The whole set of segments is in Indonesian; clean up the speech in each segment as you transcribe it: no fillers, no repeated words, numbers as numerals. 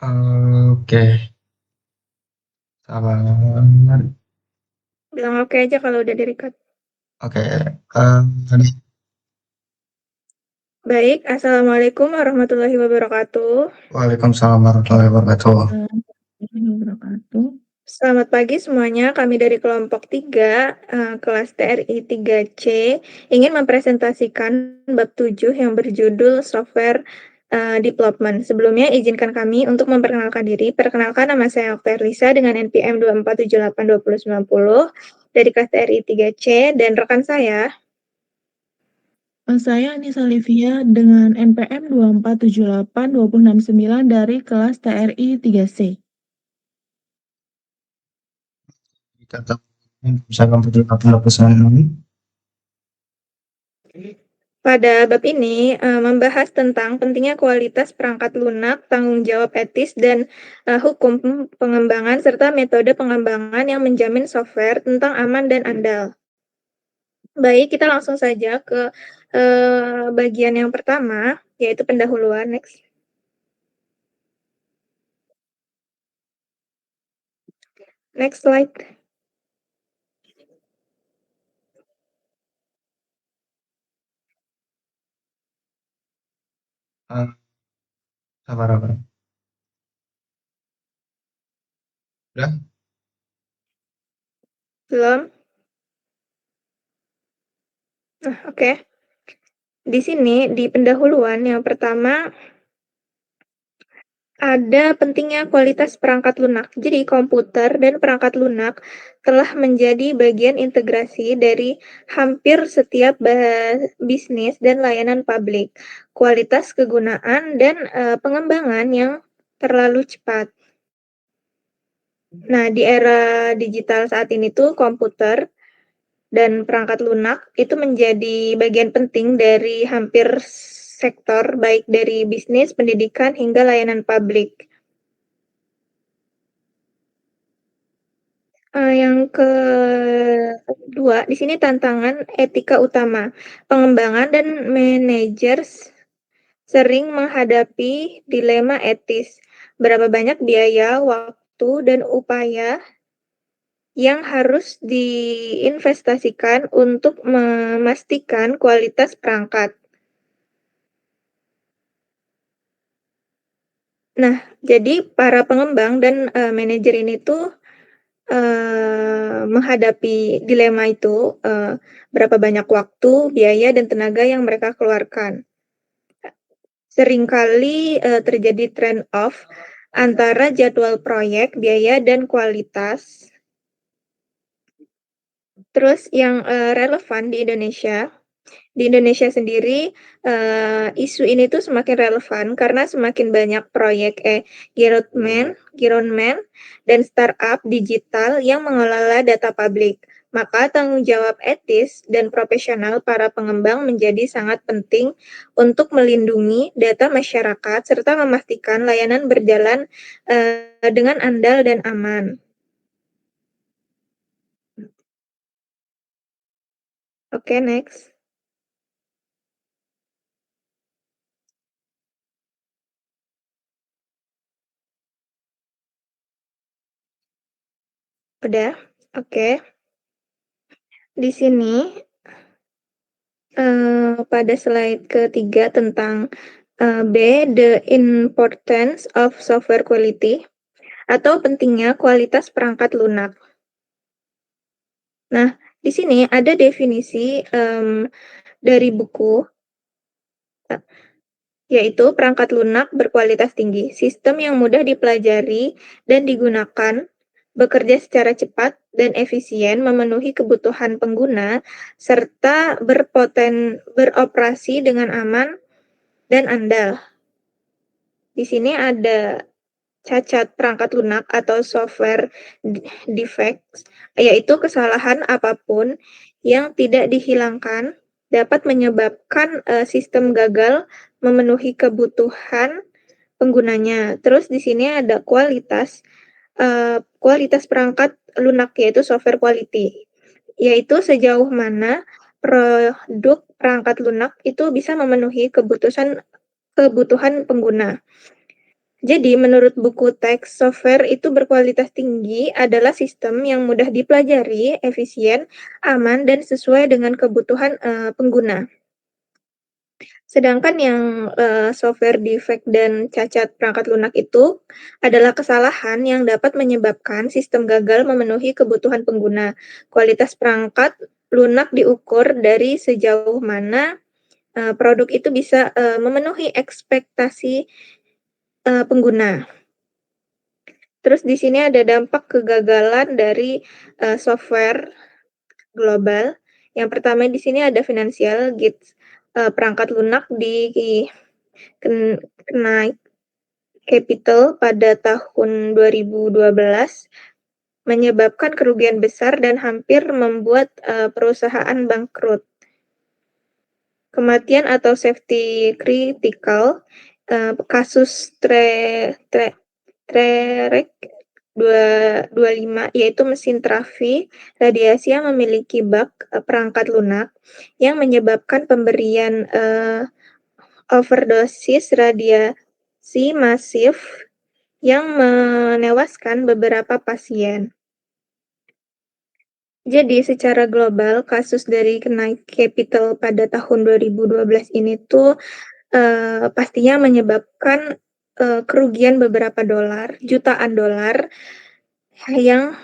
Oke, sabar. Bilang oke aja kalau udah di-record. Oke, tadi Baik, Assalamualaikum warahmatullahi wabarakatuh. Waalaikumsalam warahmatullahi wabarakatuh. Selamat pagi semuanya, kami dari kelompok 3, kelas TRI 3C, ingin mempresentasikan bab 7 yang berjudul Software Development. Sebelumnya, izinkan kami untuk memperkenalkan diri. Perkenalkan, nama saya Oktairlisa dengan NPM 24782090 dari kelas TRI 3C, dan rekan saya. Saya Anissa Livia dengan NPM 2478269 dari kelas TRI 3C. Kata saya komputer 89 Pada bab ini membahas tentang pentingnya kualitas perangkat lunak, tanggung jawab etis, dan hukum pengembangan serta metode pengembangan yang menjamin software tentang aman dan andal. Baik, kita langsung saja ke bagian yang pertama, yaitu pendahuluan. Next. Next slide. sabar. Udah? Belum? Oke. Di sini, di pendahuluan yang pertama, ada pentingnya kualitas perangkat lunak. Jadi, komputer dan perangkat lunak telah menjadi bagian integrasi dari hampir setiap bisnis dan layanan publik. Kualitas kegunaan dan pengembangan yang terlalu cepat. Nah, di era digital saat ini tuh komputer dan perangkat lunak itu menjadi bagian penting dari hampir sektor, baik dari bisnis, pendidikan, hingga layanan publik. Yang kedua, di sini tantangan etika utama. Pengembangan dan manajer sering menghadapi dilema etis. Berapa banyak biaya, waktu, dan upaya yang harus diinvestasikan untuk memastikan kualitas perangkat. Nah, jadi para pengembang dan manajer ini tuh menghadapi dilema itu, berapa banyak waktu, biaya, dan tenaga yang mereka keluarkan. Seringkali terjadi trade off antara jadwal proyek, biaya, dan kualitas. Terus yang relevan di Indonesia sendiri, isu ini tuh semakin relevan karena semakin banyak proyek Giroadman dan startup digital yang mengelola data publik. Maka tanggung jawab etis dan profesional para pengembang menjadi sangat penting untuk melindungi data masyarakat serta memastikan layanan berjalan dengan andal dan aman. Oke, next. Udah? Oke. Di sini pada slide ketiga tentang B, the importance of software quality, atau pentingnya kualitas perangkat lunak. Nah, di sini ada definisi dari buku, yaitu perangkat lunak berkualitas tinggi, sistem yang mudah dipelajari dan digunakan, bekerja secara cepat dan efisien, memenuhi kebutuhan pengguna, serta beroperasi dengan aman dan andal. Di sini ada cacat perangkat lunak atau software defects, yaitu kesalahan apapun yang tidak dihilangkan dapat menyebabkan sistem gagal memenuhi kebutuhan penggunanya. Terus di sini ada kualitas perangkat lunak, yaitu software quality, yaitu sejauh mana produk perangkat lunak itu bisa memenuhi kebutuhan pengguna. Jadi menurut buku teks, software itu berkualitas tinggi adalah sistem yang mudah dipelajari, efisien, aman, dan sesuai dengan kebutuhan, pengguna. Sedangkan yang, software defect dan cacat perangkat lunak itu adalah kesalahan yang dapat menyebabkan sistem gagal memenuhi kebutuhan pengguna. Kualitas perangkat lunak diukur dari sejauh mana, produk itu bisa, memenuhi ekspektasi, pengguna. Terus di sini ada dampak kegagalan dari, software global. Yang pertama di sini ada finansial gains, perangkat lunak kena capital pada tahun 2012 menyebabkan kerugian besar dan hampir membuat, perusahaan bangkrut. Kematian atau safety critical, kasus Trerec 225 yaitu mesin trafi radiasi yang memiliki bug, perangkat lunak yang menyebabkan pemberian, overdosis radiasi masif yang menewaskan beberapa pasien. Jadi secara global kasus dari kena capital pada tahun 2012 ini tuh, pastinya menyebabkan, kerugian beberapa jutaan dolar yang,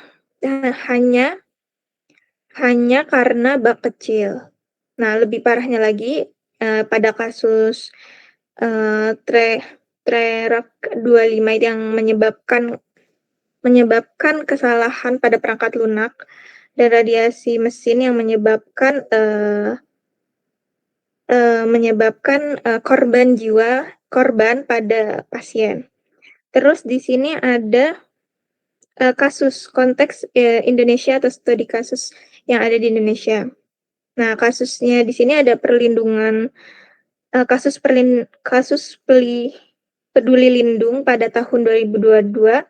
hanya karena bug kecil. Nah, lebih parahnya lagi, pada kasus, Trerac 25 yang menyebabkan kesalahan pada perangkat lunak dan radiasi mesin yang menyebabkan, korban pada pasien. Terus di sini ada, kasus konteks, Indonesia atau studi kasus yang ada di Indonesia. Nah, kasusnya di sini ada perlindungan, kasus peduli lindung pada tahun 2022.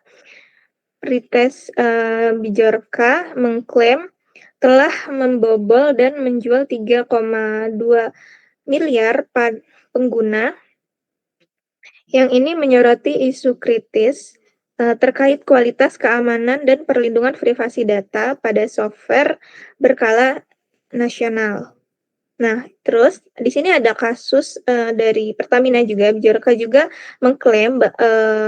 Rites, Bijorka mengklaim telah membobol dan menjual 3,2 miliar pengguna. Yang ini menyoroti isu kritis, terkait kualitas keamanan dan perlindungan privasi data pada software berskala nasional. Nah, terus di sini ada kasus, dari Pertamina juga, Bijorka juga mengklaim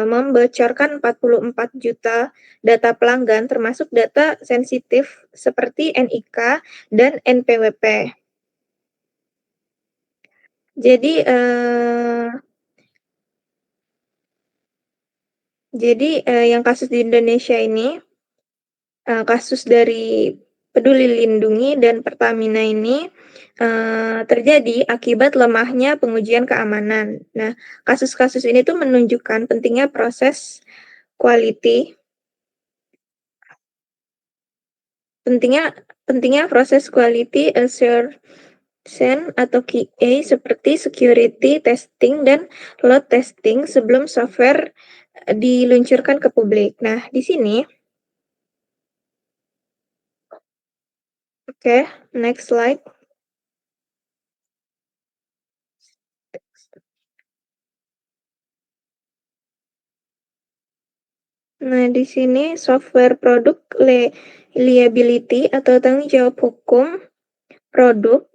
membocorkan 44 juta data pelanggan termasuk data sensitif seperti NIK dan NPWP. Jadi, yang kasus di Indonesia ini, kasus dari Peduli Lindungi dan Pertamina ini, terjadi akibat lemahnya pengujian keamanan. Nah, kasus-kasus ini tuh menunjukkan pentingnya proses quality assurance atau QA seperti security testing dan load testing sebelum software, diluncurkan ke publik. Nah, di sini oke, next slide. Nah, di sini software produk liability atau tanggung jawab hukum produk.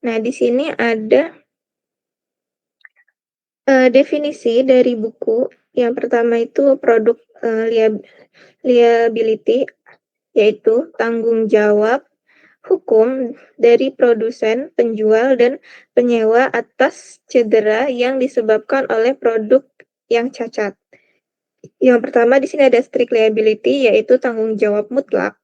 Nah, di sini ada, definisi dari buku. Yang pertama itu produk, liability, yaitu tanggung jawab hukum dari produsen, penjual, dan penyewa atas cedera yang disebabkan oleh produk yang cacat. Yang pertama di sini ada strict liability, yaitu tanggung jawab mutlak.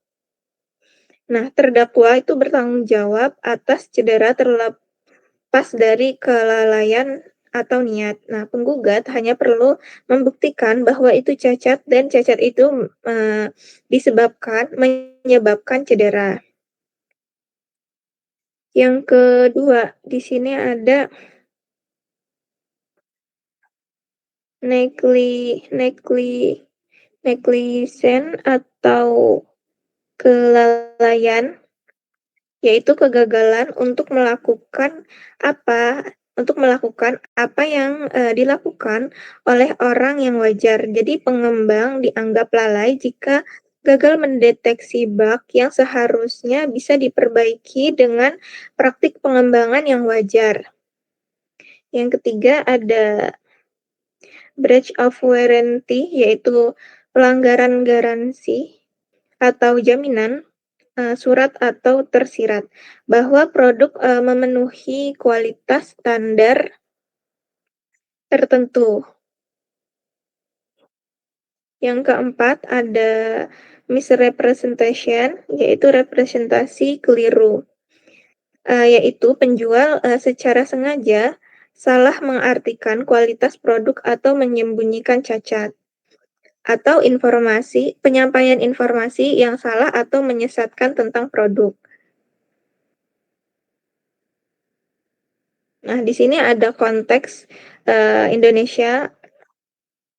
Nah, terdakwa itu bertanggung jawab atas cedera terlepas dari kelalaian atau niat. Nah, penggugat hanya perlu membuktikan bahwa itu cacat dan cacat itu, menyebabkan cedera. Yang kedua, di sini ada negligence atau kelalaian, yaitu kegagalan untuk melakukan apa untuk melakukan apa yang dilakukan oleh orang yang wajar. Jadi pengembang dianggap lalai jika gagal mendeteksi bug yang seharusnya bisa diperbaiki dengan praktik pengembangan yang wajar. Yang ketiga ada breach of warranty, yaitu pelanggaran garansi atau jaminan surat atau tersirat bahwa produk memenuhi kualitas standar tertentu. Yang keempat ada misrepresentation, yaitu representasi keliru, yaitu penjual secara sengaja salah mengartikan kualitas produk atau menyembunyikan cacat, atau penyampaian informasi yang salah atau menyesatkan tentang produk. Nah, di sini ada konteks Indonesia.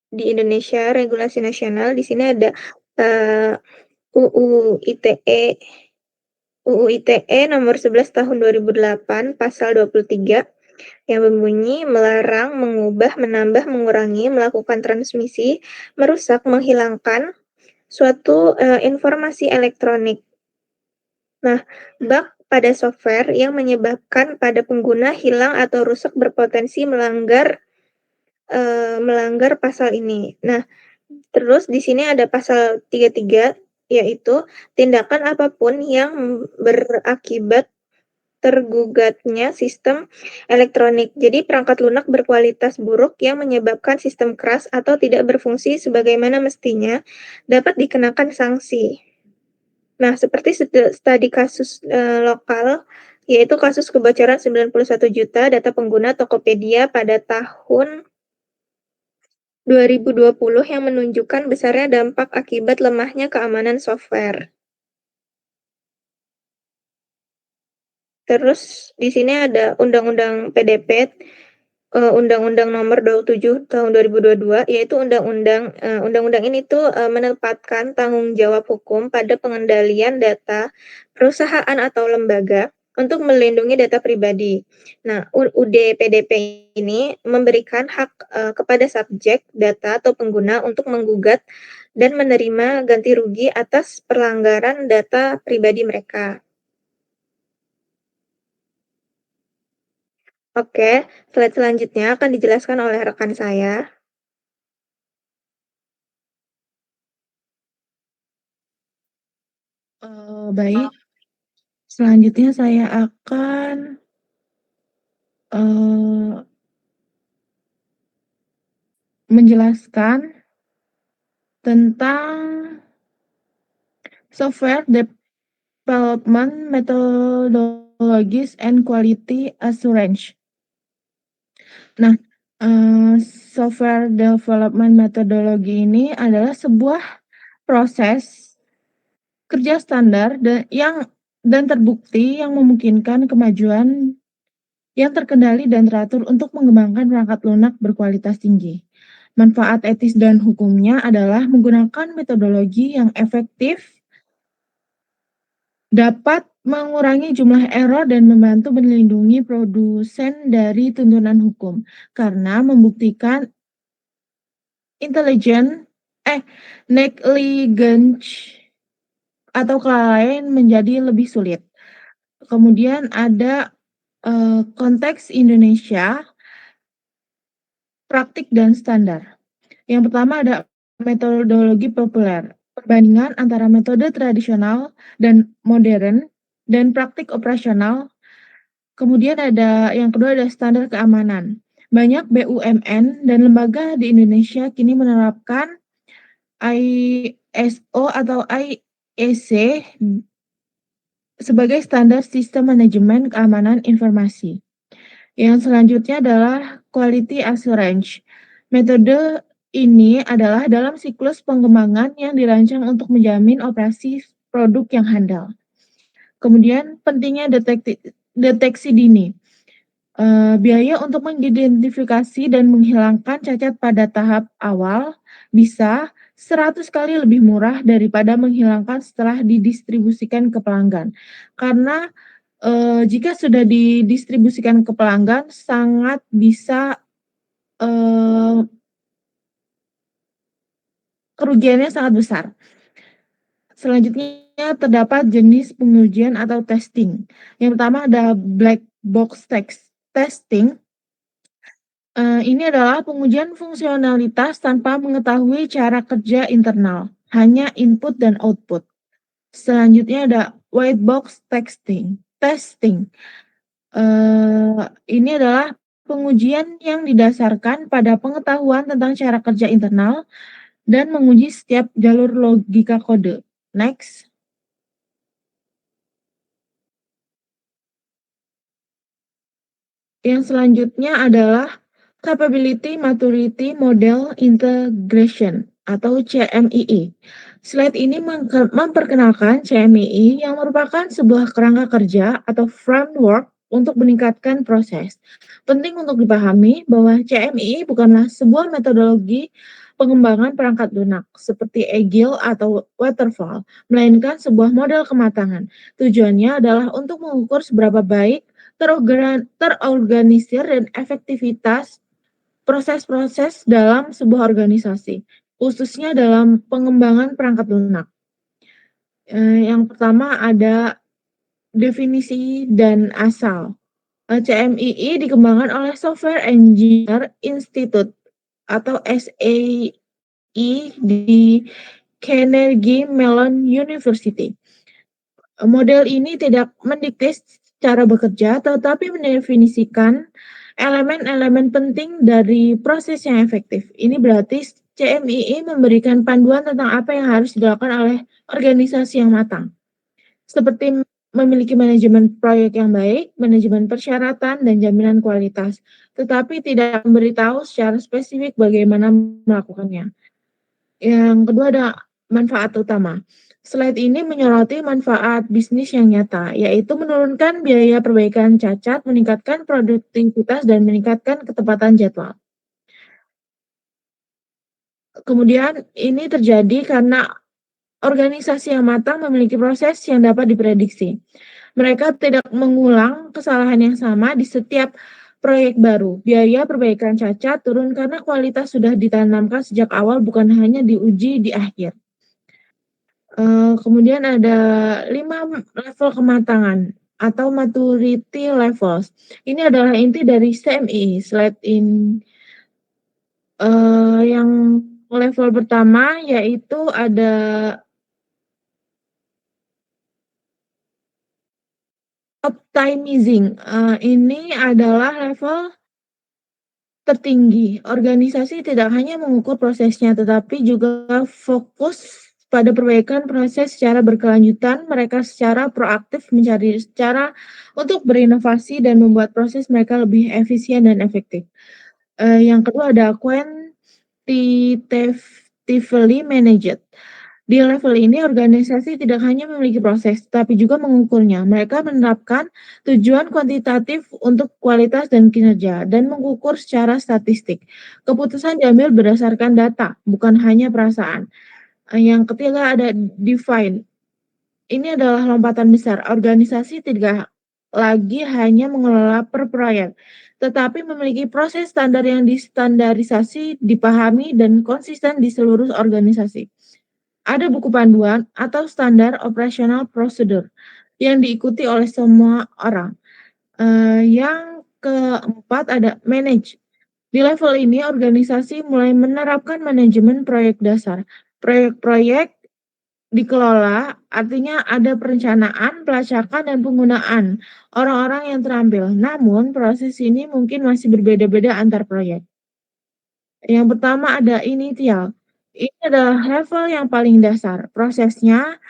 Di Indonesia regulasi nasional, di sini ada UU ITE nomor 11 tahun 2008 pasal 23 yang berbunyi melarang mengubah, menambah, mengurangi, melakukan transmisi, merusak, menghilangkan suatu informasi elektronik. Nah, bug pada software yang menyebabkan pada pengguna hilang atau rusak berpotensi melanggar pasal ini. Nah, terus di sini ada pasal 33, yaitu tindakan apapun yang berakibat tergugatnya sistem elektronik. Jadi perangkat lunak berkualitas buruk yang menyebabkan sistem keras atau tidak berfungsi sebagaimana mestinya dapat dikenakan sanksi. Nah, seperti studi kasus lokal, yaitu kasus kebocoran 91 juta data pengguna Tokopedia pada tahun 2020 yang menunjukkan besarnya dampak akibat lemahnya keamanan software. Terus di sini ada Undang-Undang PDP, Undang-Undang Nomor 27 Tahun 2022, yaitu undang-undang ini tuh menempatkan tanggung jawab hukum pada pengendalian data perusahaan atau lembaga untuk melindungi data pribadi. Nah, UUD PDP ini memberikan hak kepada subjek data atau pengguna untuk menggugat dan menerima ganti rugi atas pelanggaran data pribadi mereka. Oke, slide selanjutnya akan dijelaskan oleh rekan saya. Baik. Selanjutnya saya akan menjelaskan tentang software development methodologies and quality assurance. Nah, software development methodology ini adalah sebuah proses kerja standar dan terbukti yang memungkinkan kemajuan yang terkendali dan teratur untuk mengembangkan perangkat lunak berkualitas tinggi. Manfaat etis dan hukumnya adalah menggunakan metodologi yang efektif, dapat mengurangi jumlah error dan membantu melindungi produsen dari tuntunan hukum, karena membuktikan negligence atau kelalaian menjadi lebih sulit. Kemudian ada konteks Indonesia, praktik dan standar. Yang pertama ada metodologi populer, perbandingan antara metode tradisional dan modern, dan praktik operasional. Kemudian ada yang kedua ada standar keamanan. Banyak BUMN dan lembaga di Indonesia kini menerapkan ISO atau IEC sebagai standar sistem manajemen keamanan informasi. Yang selanjutnya adalah quality assurance. Metode ini adalah dalam siklus pengembangan yang dirancang untuk menjamin operasi produk yang handal. Kemudian pentingnya deteksi dini. Biaya untuk mengidentifikasi dan menghilangkan cacat pada tahap awal bisa 100 kali lebih murah daripada menghilangkan setelah didistribusikan ke pelanggan. Karena Jika sudah didistribusikan ke pelanggan sangat bisa, kerugiannya sangat besar. Selanjutnya terdapat jenis pengujian atau testing. Yang pertama ada black box testing. Ini adalah pengujian fungsionalitas tanpa mengetahui cara kerja internal, hanya input dan output. Selanjutnya ada white box testing. Ini adalah pengujian yang didasarkan pada pengetahuan tentang cara kerja internal dan menguji setiap jalur logika kode. Next. Yang selanjutnya adalah Capability Maturity Model Integration atau CMII. Slide ini memperkenalkan CMII yang merupakan sebuah kerangka kerja atau framework untuk meningkatkan proses. Penting untuk dipahami bahwa CMII bukanlah sebuah metodologi pengembangan perangkat lunak seperti Agile atau Waterfall, melainkan sebuah model kematangan. Tujuannya adalah untuk mengukur seberapa baik terorganisir dan efektivitas proses-proses dalam sebuah organisasi, khususnya dalam pengembangan perangkat lunak. Yang pertama ada definisi dan asal. CMII dikembangkan oleh Software Engineer Institute atau SAE di Carnegie Mellon University. Model ini tidak mendikte cara bekerja, tetapi mendefinisikan elemen-elemen penting dari proses yang efektif. Ini berarti CMII memberikan panduan tentang apa yang harus dilakukan oleh organisasi yang matang, seperti memiliki manajemen proyek yang baik, manajemen persyaratan, dan jaminan kualitas, tetapi tidak memberitahu secara spesifik bagaimana melakukannya. Yang kedua ada manfaat utama. Slide ini menyoroti manfaat bisnis yang nyata, yaitu menurunkan biaya perbaikan cacat, meningkatkan produktivitas, dan meningkatkan ketepatan jadwal. Kemudian ini terjadi karena organisasi yang matang memiliki proses yang dapat diprediksi. Mereka tidak mengulang kesalahan yang sama di setiap proyek baru. Biaya perbaikan cacat turun karena kualitas sudah ditanamkan sejak awal, bukan hanya diuji di akhir. Kemudian ada 5 level kematangan atau maturity levels. Ini adalah inti dari CMII. Yang level pertama yaitu ada optimizing. Ini adalah level tertinggi. Organisasi tidak hanya mengukur prosesnya, tetapi juga fokus pada perbaikan proses secara berkelanjutan. Mereka secara proaktif mencari cara untuk berinovasi dan membuat proses mereka lebih efisien dan efektif. Yang kedua ada quantitatively managed. Di level ini organisasi tidak hanya memiliki proses, tapi juga mengukurnya. Mereka menerapkan tujuan kuantitatif untuk kualitas dan kinerja, dan mengukur secara statistik. Keputusan diambil berdasarkan data, bukan hanya perasaan. Yang ketiga ada define. Ini adalah lompatan besar. Organisasi tidak lagi hanya mengelola per proyek, tetapi memiliki proses standar yang distandarisasi, dipahami, dan konsisten di seluruh organisasi. Ada buku panduan atau standar operational procedure yang diikuti oleh semua orang. Yang keempat ada manage. Di level ini organisasi mulai menerapkan manajemen proyek dasar. Proyek-proyek dikelola, artinya ada perencanaan, pelacakan, dan penggunaan orang-orang yang terampil. Namun proses ini mungkin masih berbeda-beda antar proyek. Yang pertama ada initial. Ini adalah level yang paling dasar. Prosesnya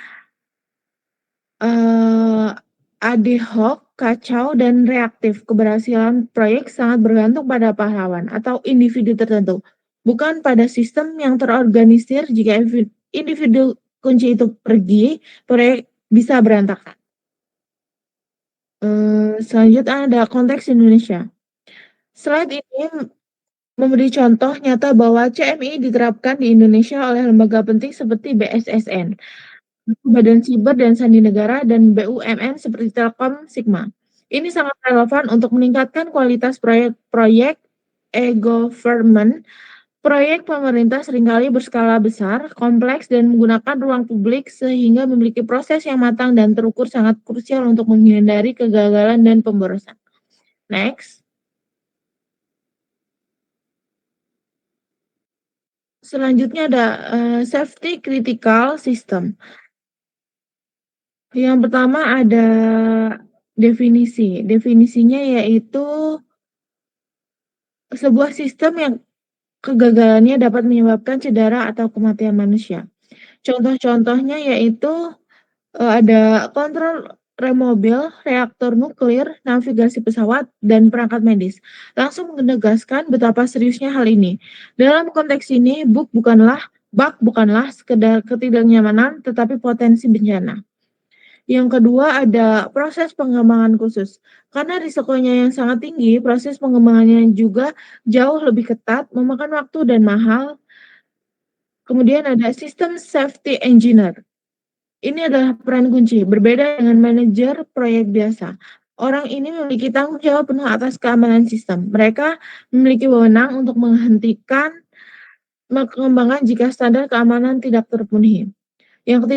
ad hoc, kacau, dan reaktif. Keberhasilan proyek sangat bergantung pada pahlawan atau individu tertentu, bukan pada sistem yang terorganisir. Jika individu kunci itu pergi, proyek bisa berantakan. Selanjutnya ada konteks Indonesia. Slide ini memberi contoh nyata bahwa CMI diterapkan di Indonesia oleh lembaga penting seperti BSSN. Badan Siber dan Sandi Negara, dan BUMN seperti Telkom Sigma. Ini sangat relevan untuk meningkatkan kualitas proyek-proyek e-government. Proyek pemerintah seringkali berskala besar, kompleks, dan menggunakan ruang publik sehingga memiliki proses yang matang dan terukur sangat krusial untuk menghindari kegagalan dan pemborosan. Next. Selanjutnya ada safety critical system. Yang pertama ada definisi. Definisinya yaitu sebuah sistem yang kegagalannya dapat menyebabkan cedera atau kematian manusia. Contoh-contohnya yaitu ada kontrol rem mobil, reaktor nuklir, navigasi pesawat, dan perangkat medis. Langsung menegaskan betapa seriusnya hal ini. Dalam konteks ini, bug bukanlah sekedar ketidaknyamanan, tetapi potensi bencana. Yang kedua ada proses pengembangan khusus. Karena risikonya yang sangat tinggi, proses pengembangannya juga jauh lebih ketat, memakan waktu dan mahal. Kemudian ada sistem safety engineer. Ini adalah peran kunci, berbeda dengan manajer proyek biasa. Orang ini memiliki tanggung jawab penuh atas keamanan sistem. Mereka memiliki wewenang untuk menghentikan pengembangan jika standar keamanan tidak terpenuhi. Yang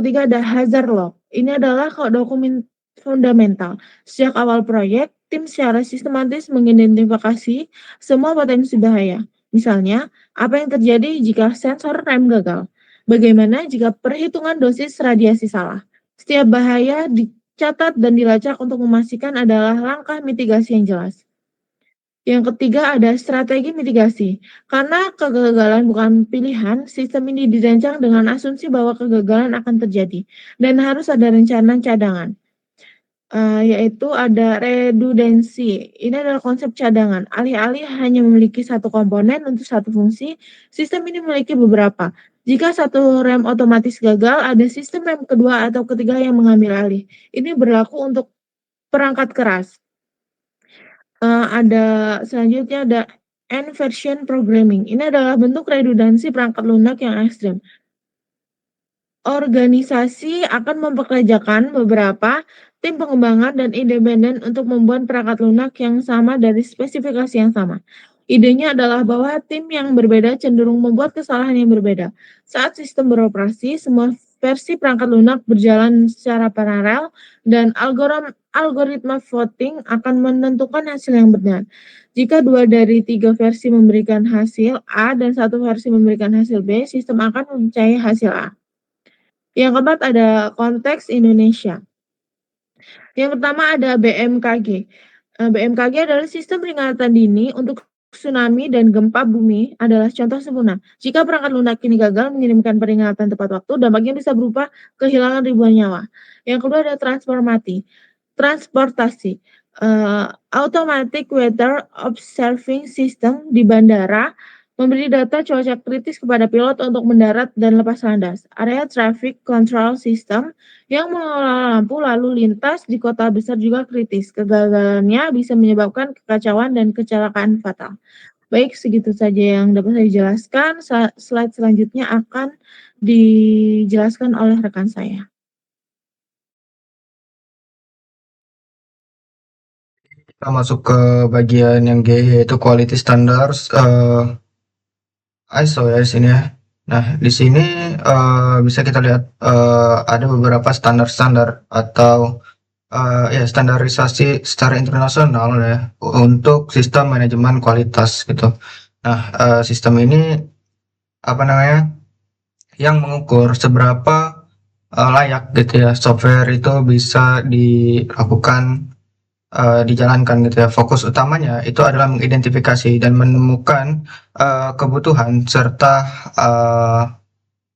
ketiga ada hazard log. Ini adalah dokumen fundamental. Sejak awal proyek, tim secara sistematis mengidentifikasi semua potensi bahaya. Misalnya, apa yang terjadi jika sensor rem gagal? Bagaimana jika perhitungan dosis radiasi salah? Setiap bahaya dicatat dan dilacak untuk memastikan adalah langkah mitigasi yang jelas. Yang ketiga ada strategi mitigasi. Karena kegagalan bukan pilihan, sistem ini dirancang dengan asumsi bahwa kegagalan akan terjadi dan harus ada rencana cadangan. Yaitu ada redundancy. Ini adalah konsep cadangan. Alih-alih hanya memiliki satu komponen untuk satu fungsi, sistem ini memiliki beberapa. Jika satu rem otomatis gagal, ada sistem rem kedua atau ketiga yang mengambil alih. Ini berlaku untuk perangkat keras. Selanjutnya ada inversion programming. Ini adalah bentuk redundansi perangkat lunak yang ekstrim. Organisasi akan mempekerjakan beberapa tim pengembangan dan independen untuk membuat perangkat lunak yang sama dari spesifikasi yang sama. Idenya adalah bahwa tim yang berbeda cenderung membuat kesalahan yang berbeda. Saat sistem beroperasi, semua versi perangkat lunak berjalan secara paralel dan algoritma voting akan menentukan hasil yang benar. Jika 2 dari 3 versi memberikan hasil A dan 1 versi memberikan hasil B, sistem akan mempercayai hasil A. Yang keempat ada konteks Indonesia. Yang pertama ada BMKG. BMKG adalah sistem peringatan dini untuk tsunami dan gempa bumi adalah contoh sempurna. Jika perangkat lunak ini gagal mengirimkan peringatan tepat waktu, dampaknya bisa berupa kehilangan ribuan nyawa. Yang kedua ada transportasi. Automatic Weather Observing System di bandara memberi data cuaca kritis kepada pilot untuk mendarat dan lepas landas. Area Traffic Control System yang mengelola lampu lalu lintas di kota besar juga kritis. Kegagalannya bisa menyebabkan kekacauan dan kecelakaan fatal. Baik, segitu saja yang dapat saya jelaskan. Slide selanjutnya akan dijelaskan oleh rekan saya. Kita masuk ke bagian yang G, yaitu Quality Standards ISO ya di sini ya. Nah, di sini bisa kita lihat ada beberapa standar-standar atau ya standarisasi secara internasional ya untuk sistem manajemen kualitas gitu. Nah, sistem ini apa namanya? Yang mengukur seberapa layak gitu ya software itu bisa dilakukan dijalankan gitu ya. Fokus utamanya itu adalah mengidentifikasi dan menemukan kebutuhan serta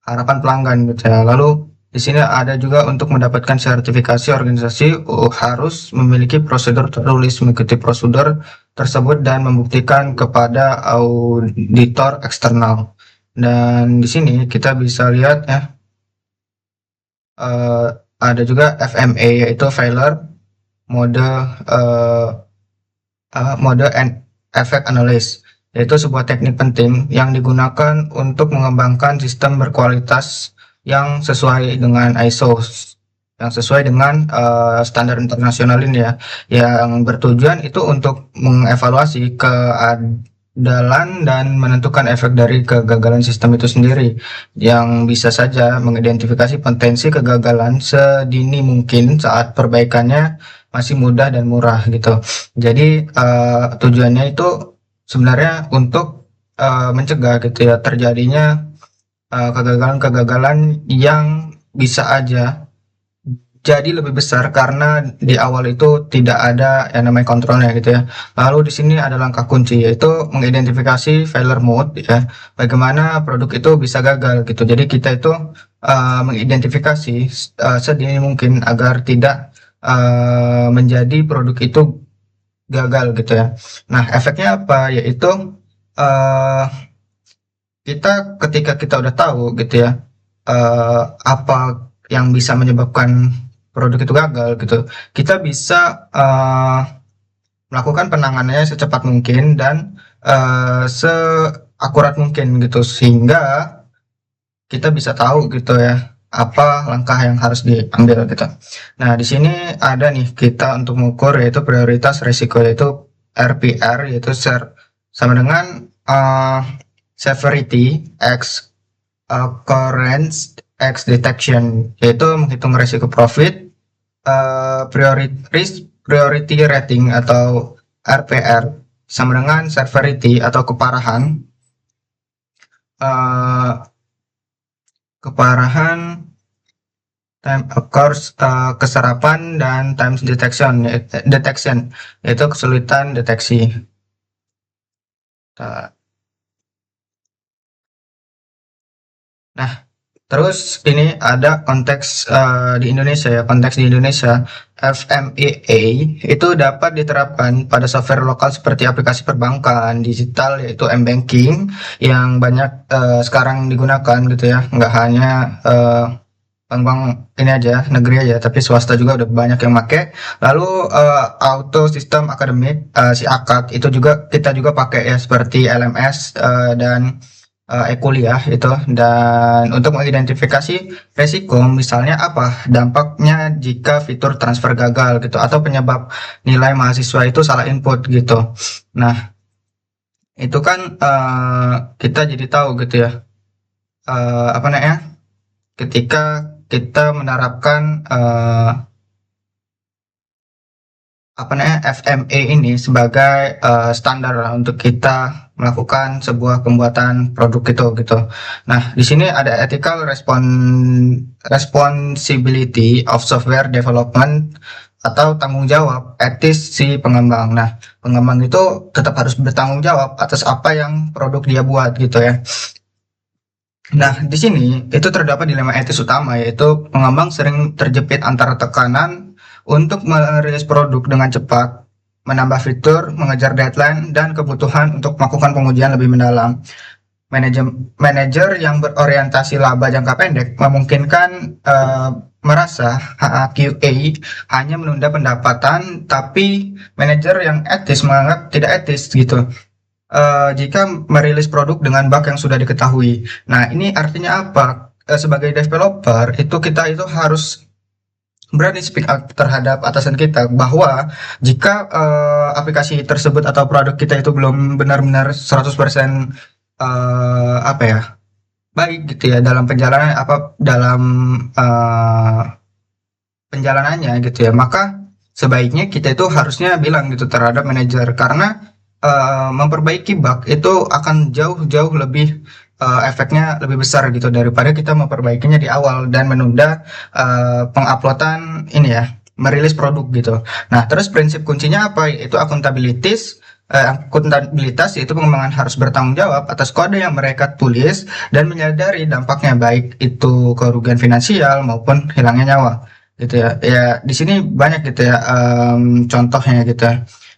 harapan pelanggan gitu ya. Lalu di sini ada juga untuk mendapatkan sertifikasi organisasi harus memiliki prosedur tertulis mengikuti prosedur tersebut dan membuktikan kepada auditor eksternal. Dan di sini kita bisa lihat ya ada juga FMA yaitu failure mode and effect analysis, yaitu sebuah teknik penting yang digunakan untuk mengembangkan sistem berkualitas yang sesuai dengan ISO, yang sesuai dengan standar internasional ini ya, yang bertujuan itu untuk mengevaluasi keandalan dan menentukan efek dari kegagalan sistem itu sendiri, yang bisa saja mengidentifikasi potensi kegagalan sedini mungkin saat perbaikannya masih mudah dan murah gitu. Jadi tujuannya itu sebenarnya untuk mencegah gitu ya terjadinya kegagalan-kegagalan yang bisa aja jadi lebih besar karena di awal itu tidak ada yang namanya kontrolnya gitu ya. Lalu di sini ada langkah kunci yaitu mengidentifikasi failure mode ya. Bagaimana produk itu bisa gagal gitu. Jadi kita itu mengidentifikasi sedini mungkin agar tidak menjadi produk itu gagal gitu ya. Nah, efeknya apa? Yaitu uh, ketika kita udah tahu gitu ya apa yang bisa menyebabkan produk itu gagal gitu, kita bisa melakukan penanganannya secepat mungkin dan seakurat mungkin gitu sehingga kita bisa tahu gitu ya apa langkah yang harus diambil gitu. Nah, di sini ada nih kita untuk mengukur yaitu prioritas risiko yaitu RPR yaitu sama dengan severity X occurrence X detection yaitu menghitung risiko profit priority rating atau RPR sama dengan severity atau keparahan time occurs keserapan dan times detection yaitu kesulitan deteksi. Nah, terus ini ada konteks di Indonesia ya, konteks di Indonesia FMEA itu dapat diterapkan pada software lokal seperti aplikasi perbankan digital yaitu m-banking yang banyak sekarang digunakan gitu ya, nggak hanya bank-bank ini aja negeri aja tapi swasta juga udah banyak yang pakai. Lalu auto sistem akademik si AKAD itu juga kita juga pakai ya seperti LMS dan e-kuliah itu. Dan untuk mengidentifikasi resiko misalnya apa dampaknya jika fitur transfer gagal gitu atau penyebab nilai mahasiswa itu salah input gitu. Nah, itu kan kita jadi tahu gitu ya apa namanya ketika kita menerapkan apa namanya FME ini sebagai standar untuk kita melakukan sebuah pembuatan produk itu gitu. Nah, di sini ada ethical responsibility of software development atau tanggung jawab etis si pengembang. Nah, pengembang itu tetap harus bertanggung jawab atas apa yang produk dia buat gitu ya. Nah, di sini itu terdapat dilema etis utama yaitu pengembang sering terjepit antara tekanan untuk merilis produk dengan cepat, menambah fitur, mengejar deadline, dan kebutuhan untuk melakukan pengujian lebih mendalam. Manajer yang berorientasi laba jangka pendek memungkinkan merasa QA hanya menunda pendapatan, tapi manajer yang etis menganggap tidak etis gitu. Jika merilis produk dengan bug yang sudah diketahui. Nah, ini artinya apa? Sebagai developer itu kita itu harus berani speak up terhadap atasan kita bahwa jika aplikasi tersebut atau produk kita itu belum benar-benar 100% apa ya baik gitu ya dalam penjalanannya gitu ya, maka sebaiknya kita itu harusnya bilang gitu terhadap manajer karena memperbaiki bug itu akan jauh-jauh lebih efeknya lebih besar gitu daripada kita memperbaikinya di awal dan menunda penguploadan ini ya merilis produk gitu. Nah, terus prinsip kuncinya apa? Itu akuntabilitas yaitu pengembangan harus bertanggung jawab atas kode yang mereka tulis dan menyadari dampaknya baik itu kerugian finansial maupun hilangnya nyawa gitu ya. Ya di sini banyak gitu ya contohnya gitu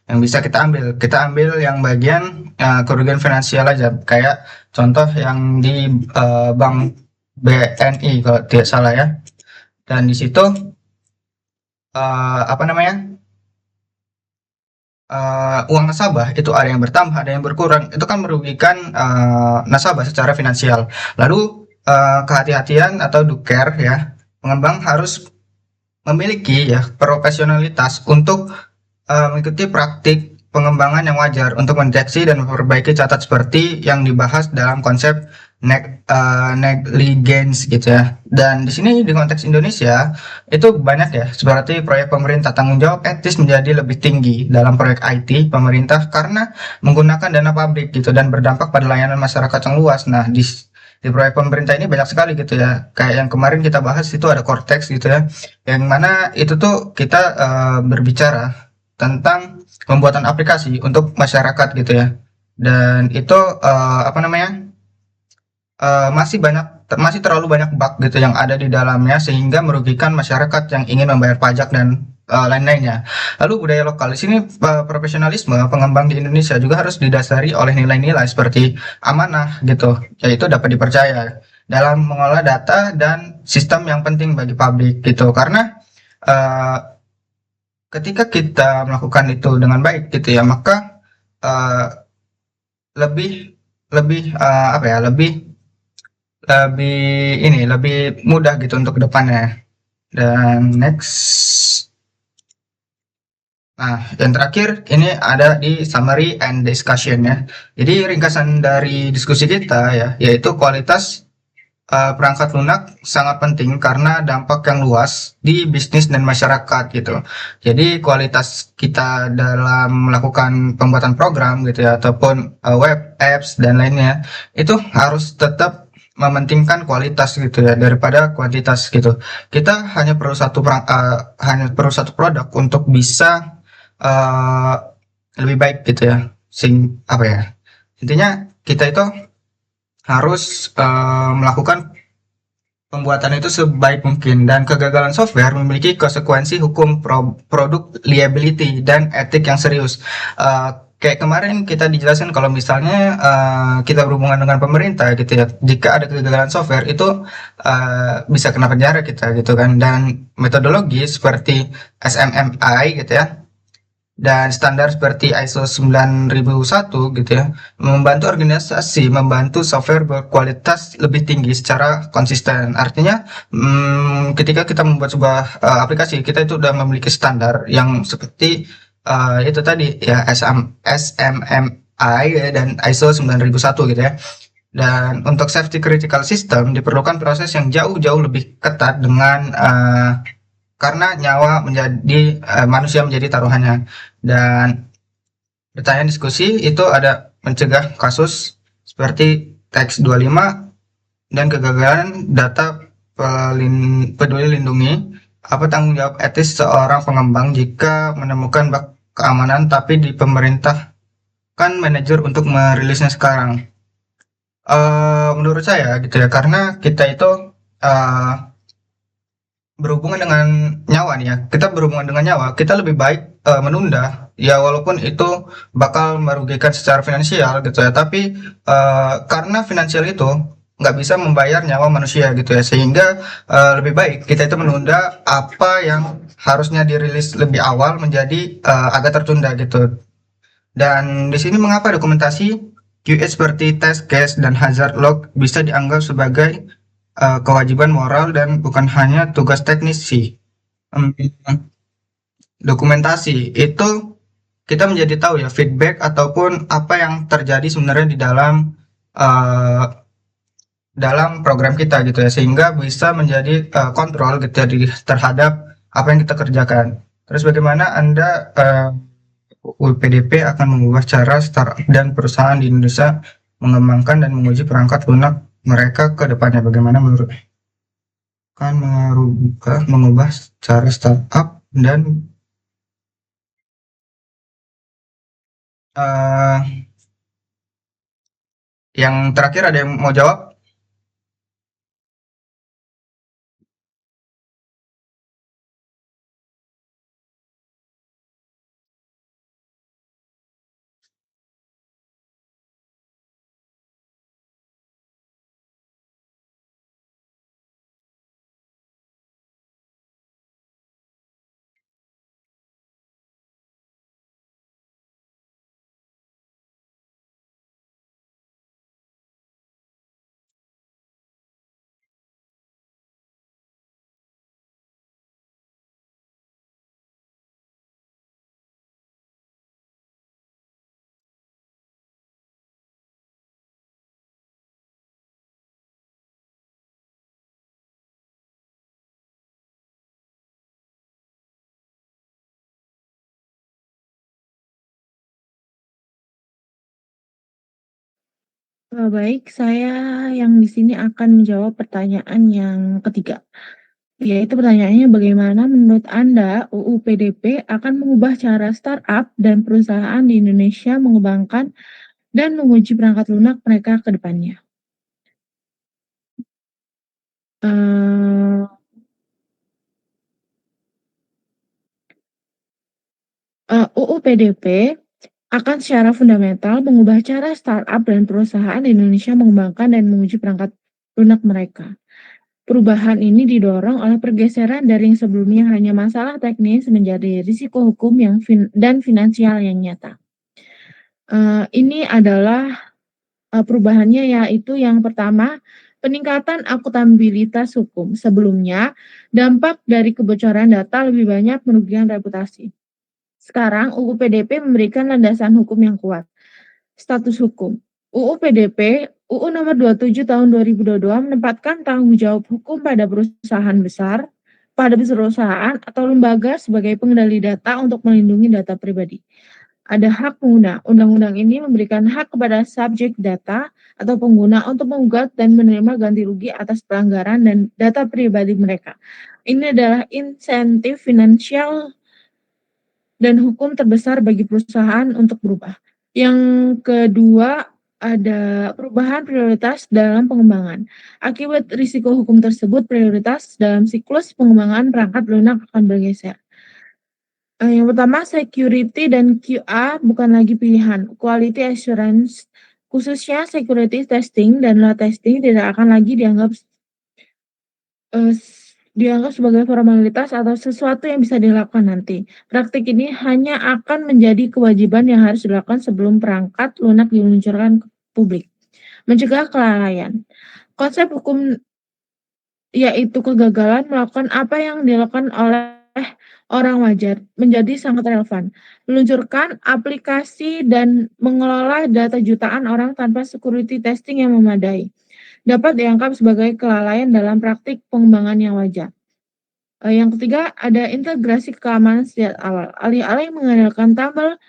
yang bisa kita ambil yang bagian kerugian finansial aja kayak contoh yang di bank BNI kalau tidak salah ya, dan di situ apa namanya uang nasabah itu ada yang bertambah ada yang berkurang, itu kan merugikan nasabah secara finansial. Lalu kehati-hatian atau care ya, pengembang harus memiliki ya profesionalitas untuk mengikuti praktik pengembangan yang wajar untuk mendeteksi dan memperbaiki catat seperti yang dibahas dalam konsep negligence gitu ya. Dan di sini di konteks Indonesia itu banyak ya, seperti proyek pemerintah tanggung jawab etis menjadi lebih tinggi dalam proyek IT pemerintah karena menggunakan dana publik gitu dan berdampak pada layanan masyarakat yang luas. Nah, di proyek pemerintah ini banyak sekali gitu ya. Kayak yang kemarin kita bahas itu ada Cortex gitu ya. Yang mana itu tuh kita berbicara tentang pembuatan aplikasi untuk masyarakat gitu ya. Dan itu apa namanya? Masih terlalu banyak bug gitu yang ada di dalamnya sehingga merugikan masyarakat yang ingin membayar pajak dan lain-lainnya. Lalu budaya lokal di sini profesionalisme pengembang di Indonesia juga harus didasari oleh nilai-nilai seperti amanah gitu, yaitu dapat dipercaya dalam mengolah data dan sistem yang penting bagi publik gitu. Karena uh, ketika kita melakukan itu dengan baik gitu ya, maka uh, lebih lebih apa ya, lebih lebih lebih mudah gitu untuk kedepannya. Dan next, nah yang terakhir ini ada di summary and discussion ya. Jadi ringkasan dari diskusi kita ya, yaitu kualitas perangkat lunak sangat penting karena dampak yang luas di bisnis dan masyarakat gitu. Jadi kualitas kita dalam melakukan pembuatan program gitu ya ataupun web apps dan lainnya itu harus tetap mementingkan kualitas gitu ya daripada kuantitas gitu. Kita hanya perlu satu produk untuk bisa uh, lebih baik gitu ya. Apa ya? Intinya kita itu harus melakukan pembuatan itu sebaik mungkin dan kegagalan software memiliki konsekuensi hukum produk liability dan etik yang serius. Kayak kemarin kita dijelaskan kalau misalnya kita berhubungan dengan pemerintah gitu ya, jika ada kegagalan software itu bisa kena penjara kita gitu kan. Dan metodologi seperti SMMI gitu ya dan standar seperti ISO 9001 gitu ya, membantu organisasi membantu software berkualitas lebih tinggi secara konsisten. Artinya, ketika kita membuat sebuah aplikasi, kita itu sudah memiliki standar yang seperti itu tadi ya SMMI ya, dan ISO 9001 gitu ya. Dan untuk safety critical system diperlukan proses yang jauh-jauh lebih ketat dengan karena nyawa menjadi manusia menjadi taruhannya. Dan pertanyaan diskusi itu ada mencegah kasus seperti TX25 dan kegagalan data peduli lindungi. Apa tanggung jawab etis seorang pengembang jika menemukan bug keamanan tapi di pemerintah kan manajer untuk merilisnya sekarang? Menurut saya gitu ya, karena kita itu uh, berhubungan dengan nyawa nih ya, kita berhubungan dengan nyawa, kita lebih baik menunda ya walaupun itu bakal merugikan secara finansial gitu ya, tapi karena finansial itu nggak bisa membayar nyawa manusia gitu ya, sehingga lebih baik kita itu menunda apa yang harusnya dirilis lebih awal menjadi agak tertunda gitu. Dan di sini mengapa dokumentasi QA seperti test case dan hazard log bisa dianggap sebagai kewajiban moral dan bukan hanya tugas teknis sih. Em, Dokumentasi itu kita menjadi tahu ya feedback ataupun apa yang terjadi sebenarnya di uh, dalam program kita gitu ya, sehingga bisa menjadi kontrol gitu ya terhadap apa yang kita kerjakan. Terus bagaimana Anda UPDP akan mengubah cara startup dan perusahaan di Indonesia mengembangkan dan menguji perangkat lunak mereka ke depannya? Bagaimana menurut akan mengubah cara startup dan uh, yang terakhir ada yang mau jawab? Baik, saya yang di sini akan menjawab pertanyaan yang ketiga, yaitu pertanyaannya bagaimana menurut Anda UU PDP akan mengubah cara startup dan perusahaan di Indonesia mengembangkan dan menguji perangkat lunak mereka ke depannya? Eee UU PDP akan secara fundamental mengubah cara startup dan perusahaan di Indonesia mengembangkan dan menguji perangkat lunak mereka. Perubahan ini didorong oleh pergeseran dari yang sebelumnya hanya masalah teknis menjadi risiko hukum yang dan finansial yang nyata. Ini adalah perubahannya, yaitu yang pertama, peningkatan akuntabilitas hukum. Sebelumnya, dampak dari kebocoran data lebih banyak merugikan reputasi. Sekarang UU PDP memberikan landasan hukum yang kuat. Status hukum. UU PDP, UU Nomor 27 Tahun 2022 menempatkan tanggung jawab hukum pada perusahaan besar, pada perusahaan atau lembaga sebagai pengendali data untuk melindungi data pribadi. Ada hak pengguna. Undang-undang ini memberikan hak kepada subjek data atau pengguna untuk menggugat dan menerima ganti rugi atas pelanggaran dan data pribadi mereka. Ini adalah insentif finansial dan hukum terbesar bagi perusahaan untuk berubah. Yang kedua, ada perubahan prioritas dalam pengembangan. Akibat risiko hukum tersebut, prioritas dalam siklus pengembangan perangkat lunak akan bergeser. Yang pertama, security dan QA bukan lagi pilihan. Quality assurance, khususnya security testing dan load testing tidak akan lagi dianggap sebagai formalitas atau sesuatu yang bisa dilakukan nanti. Praktik ini hanya akan menjadi kewajiban yang harus dilakukan sebelum perangkat lunak diluncurkan ke publik. Mencegah kelalaian. Konsep hukum yaitu kegagalan melakukan apa yang dilakukan oleh orang wajar menjadi sangat relevan. Meluncurkan aplikasi dan mengelola data jutaan orang tanpa security testing yang memadai dapat dianggap sebagai kelalaian dalam praktik pengembangan yang wajar. Yang ketiga, ada integrasi keamanan sejak awal. Alih-alih mengandalkan tabel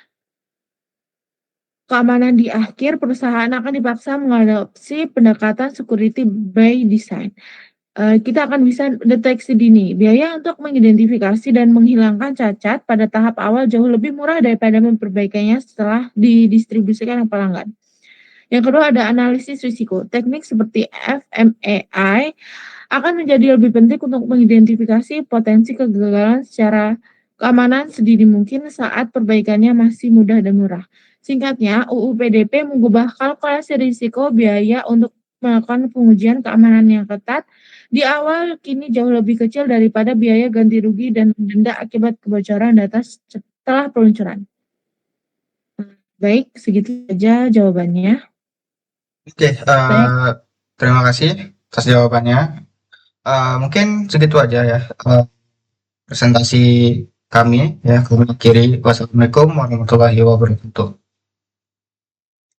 keamanan di akhir, perusahaan akan dipaksa mengadopsi pendekatan security by design. Kita akan bisa deteksi dini. Biaya untuk mengidentifikasi dan menghilangkan cacat pada tahap awal jauh lebih murah daripada memperbaikinya setelah didistribusikan ke pelanggan. Yang kedua, ada analisis risiko. Teknik seperti FMEI akan menjadi lebih penting untuk mengidentifikasi potensi kegagalan secara keamanan sedini mungkin saat perbaikannya masih mudah dan murah. Singkatnya, UU PDP mengubah kalkulasi risiko biaya untuk melakukan pengujian keamanan yang ketat di awal kini jauh lebih kecil daripada biaya ganti rugi dan denda akibat kebocoran data setelah peluncuran. Baik, segitu saja jawabannya. Oke, Saya terima kasih atas jawabannya. Mungkin segitu aja ya presentasi kami ya. Kami akhiri. Wassalamualaikum warahmatullahi wabarakatuh.